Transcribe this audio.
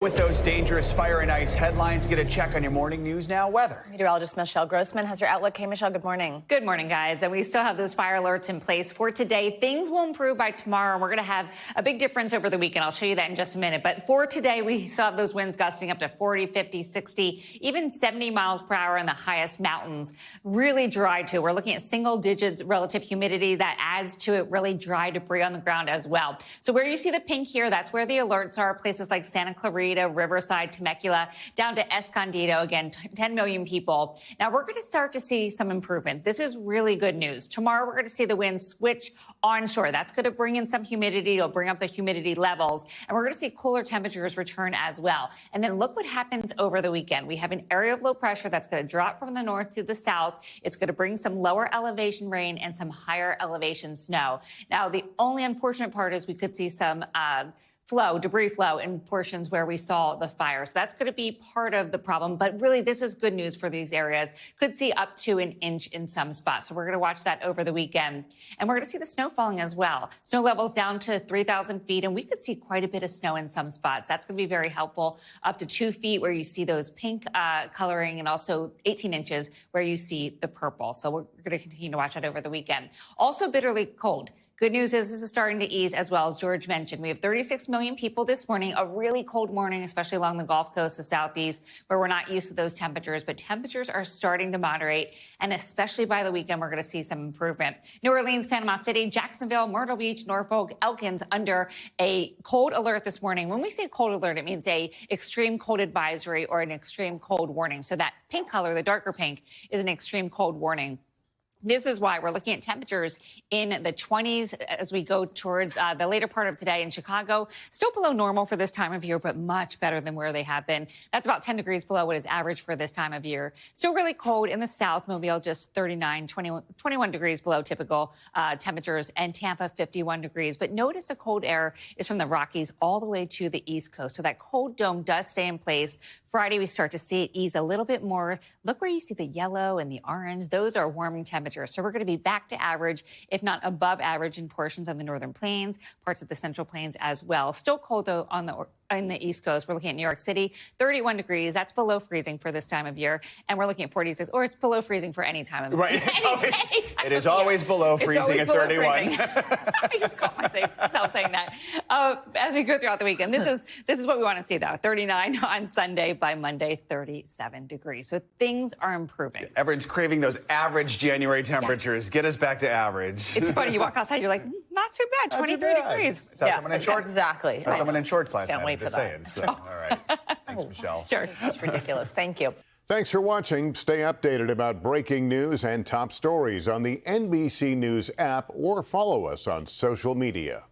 With those dangerous fire and ice headlines, get a check on your morning news now weather. Meteorologist Michelle Grossman has your outlook. Hey, Michelle, good morning. Good morning, guys. And we still have those fire alerts in place for today. Things will improve by tomorrow. We're going to have a big difference over the weekend. I'll show you that in just a minute. But for today, we still have those winds gusting up to 40, 50, 60, even 70 miles per hour in the highest mountains. Really dry, too. We're looking at single-digit relative humidity. That adds to it really dry debris on the ground as well. So where you see the pink here, that's where the alerts are. Places like Santa Clarita, Riverside, Temecula, down to Escondido, again, 10 million people. Now, we're going to start to see some improvement. This is really good news. Tomorrow, we're going to see the winds switch onshore. That's going to bring in some humidity. It'll bring up the humidity levels. And we're going to see cooler temperatures return as well. And then look what happens over the weekend. We have an area of low pressure that's going to drop from the north to the south. It's going to bring some lower elevation rain and some higher elevation snow. Now, the only unfortunate part is we could see some debris flow in portions where we saw the fire. So that's going to be part of the problem. But really, this is good news for these areas. Could see up to an inch in some spots. So we're going to watch that over the weekend. And we're going to see the snow falling as well. Snow levels down to 3,000 feet. And we could see quite a bit of snow in some spots. That's going to be very helpful. Up to 2 feet where you see those pink coloring, and also 18 inches where you see the purple. So we're going to continue to watch that over the weekend. Also bitterly cold. Good news is this is starting to ease as well, as George mentioned. We have 36 million people this morning, a really cold morning, especially along the Gulf Coast, the Southeast, where we're not used to those temperatures. But temperatures are starting to moderate, and especially by the weekend, we're going to see some improvement. New Orleans, Panama City, Jacksonville, Myrtle Beach, Norfolk, Elkins under a cold alert this morning. When we say cold alert, it means a extreme cold advisory or an extreme cold warning. So that pink color, the darker pink, is an extreme cold warning. This is why we're looking at temperatures in the 20s as we go towards the later part of today in Chicago. Still below normal for this time of year, but much better than where they have been. That's about 10 degrees below what is average for this time of year. Still really cold in the south. Mobile just 39, 21 degrees below typical temperatures, and Tampa 51 degrees. But notice the cold air is from the Rockies all the way to the East Coast. So that cold dome does stay in place. Friday, we start to see it ease a little bit more. Look where you see the yellow and the orange. Those are warming temperatures. So we're going to be back to average, if not above average, in portions of the northern plains, parts of the central plains as well. Still cold, though, in the East Coast. We're looking at New York City, 31 degrees. That's below freezing for this time of year. And we're looking at 46, or it's below freezing for any time of year. Right. It is always below freezing at 31. I just caught myself saying that. As we go throughout the weekend, this is what we want to see, though. 39 on Sunday, by Monday, 37 degrees. So things are improving. Everyone's craving those average January temperatures. Yes. Get us back to average. It's funny. You walk outside, you're like, not too bad, 23 degrees. Saw someone in shorts? Exactly. Saw someone in shorts last night. Can't wait for that. So, all right. Thanks, Michelle. Sure. It's ridiculous. Thank you. Thanks for watching. Stay updated about breaking news and top stories on the NBC News app, or follow us on social media.